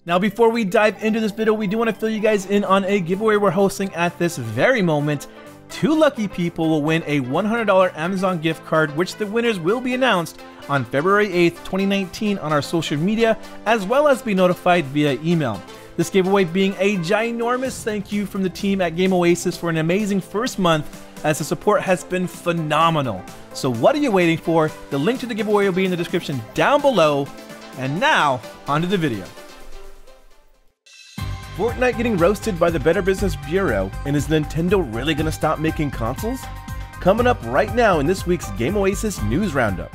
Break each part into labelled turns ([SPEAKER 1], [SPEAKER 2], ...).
[SPEAKER 1] Now before we dive into this video, we do want to fill you guys in on a giveaway we're hosting at this very moment. 2 lucky people will win a $100 Amazon gift card, which the winners will be announced on February 8th, 2019 on our social media, as well as be notified via email. This giveaway being a ginormous thank you from the team at Oasis for an amazing first month, as the support has been phenomenal. So what are you waiting for? The link to the giveaway will be in the description down below. And now, onto the video. Fortnite getting roasted by the Better Business Bureau, and is Nintendo really gonna stop making consoles? Coming up right now in this week's Game Oasis News Roundup.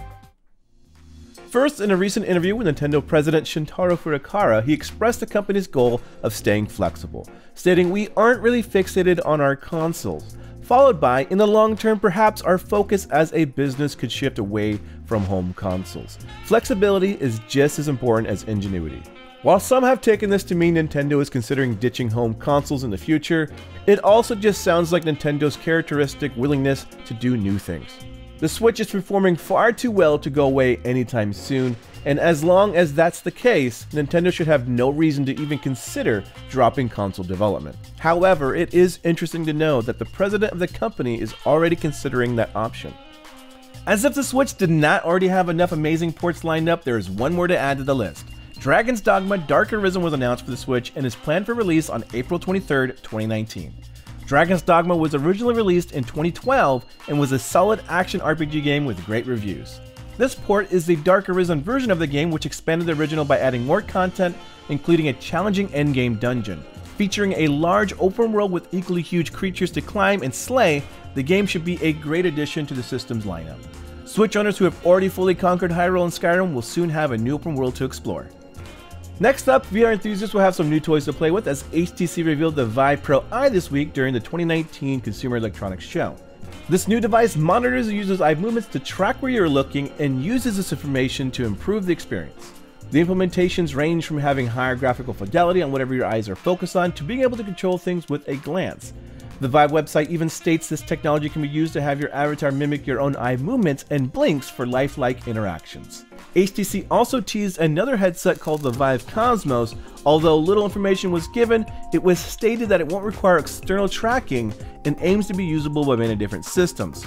[SPEAKER 1] First, in a recent interview with Nintendo President Shintaro Furukawa, he expressed the company's goal of staying flexible, stating, "We aren't really fixated on our consoles," followed by, "In the long term, perhaps our focus as a business could shift away from home consoles. Flexibility is just as important as ingenuity." While some have taken this to mean Nintendo is considering ditching home consoles in the future, it also just sounds like Nintendo's characteristic willingness to do new things. The Switch is performing far too well to go away anytime soon, and as long as that's the case, Nintendo should have no reason to even consider dropping console development. However, it is interesting to know that the president of the company is already considering that option. As if the Switch did not already have enough amazing ports lined up, there is one more to add to the list. Dragon's Dogma Dark Arisen was announced for the Switch and is planned for release on April 23rd, 2019. Dragon's Dogma was originally released in 2012 and was a solid action RPG game with great reviews. This port is the Dark Arisen version of the game, which expanded the original by adding more content, including a challenging endgame dungeon. Featuring a large open world with equally huge creatures to climb and slay, the game should be a great addition to the system's lineup. Switch owners who have already fully conquered Hyrule and Skyrim will soon have a new open world to explore. Next up, VR enthusiasts will have some new toys to play with, as HTC revealed the Vive Pro Eye this week during the 2019 Consumer Electronics Show. This new device monitors the user's eye movements to track where you're looking and uses this information to improve the experience. The implementations range from having higher graphical fidelity on whatever your eyes are focused on to being able to control things with a glance. The Vive website even states this technology can be used to have your avatar mimic your own eye movements and blinks for lifelike interactions. HTC also teased another headset called the Vive Cosmos. Although little information was given, it was stated that it won't require external tracking and aims to be usable by many different systems.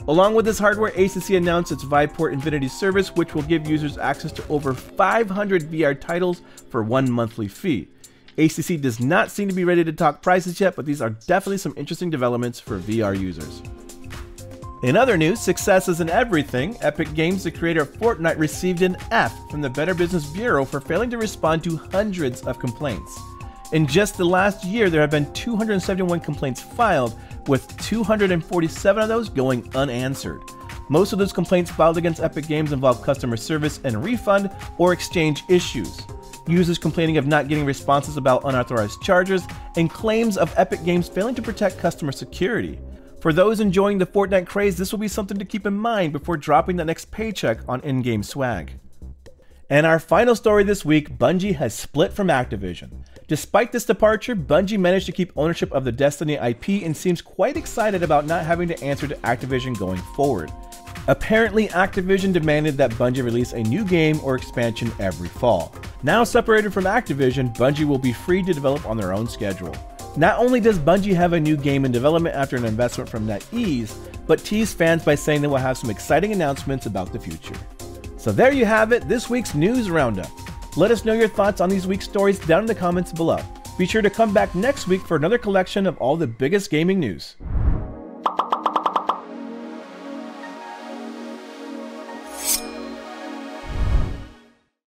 [SPEAKER 1] Along with this hardware, HTC announced its Viveport Infinity service, which will give users access to over 500 VR titles for one monthly fee. HTC does not seem to be ready to talk prices yet, but these are definitely some interesting developments for VR users. In other news, success isn't everything. Epic Games, the creator of Fortnite, received an F from the Better Business Bureau for failing to respond to hundreds of complaints. In just the last year, there have been 271 complaints filed, with 247 of those going unanswered. Most of those complaints filed against Epic Games involve customer service and refund or exchange issues. Users complaining of not getting responses about unauthorized charges, and claims of Epic Games failing to protect customer security. For those enjoying the Fortnite craze, this will be something to keep in mind before dropping the next paycheck on in-game swag. And our final story this week, Bungie has split from Activision. Despite this departure, Bungie managed to keep ownership of the Destiny IP and seems quite excited about not having to answer to Activision going forward. Apparently, Activision demanded that Bungie release a new game or expansion every fall. Now separated from Activision, Bungie will be free to develop on their own schedule. Not only does Bungie have a new game in development after an investment from NetEase, but teased fans by saying they will have some exciting announcements about the future. So there you have it, this week's News Roundup. Let us know your thoughts on these week's stories down in the comments below. Be sure to come back next week for another collection of all the biggest gaming news.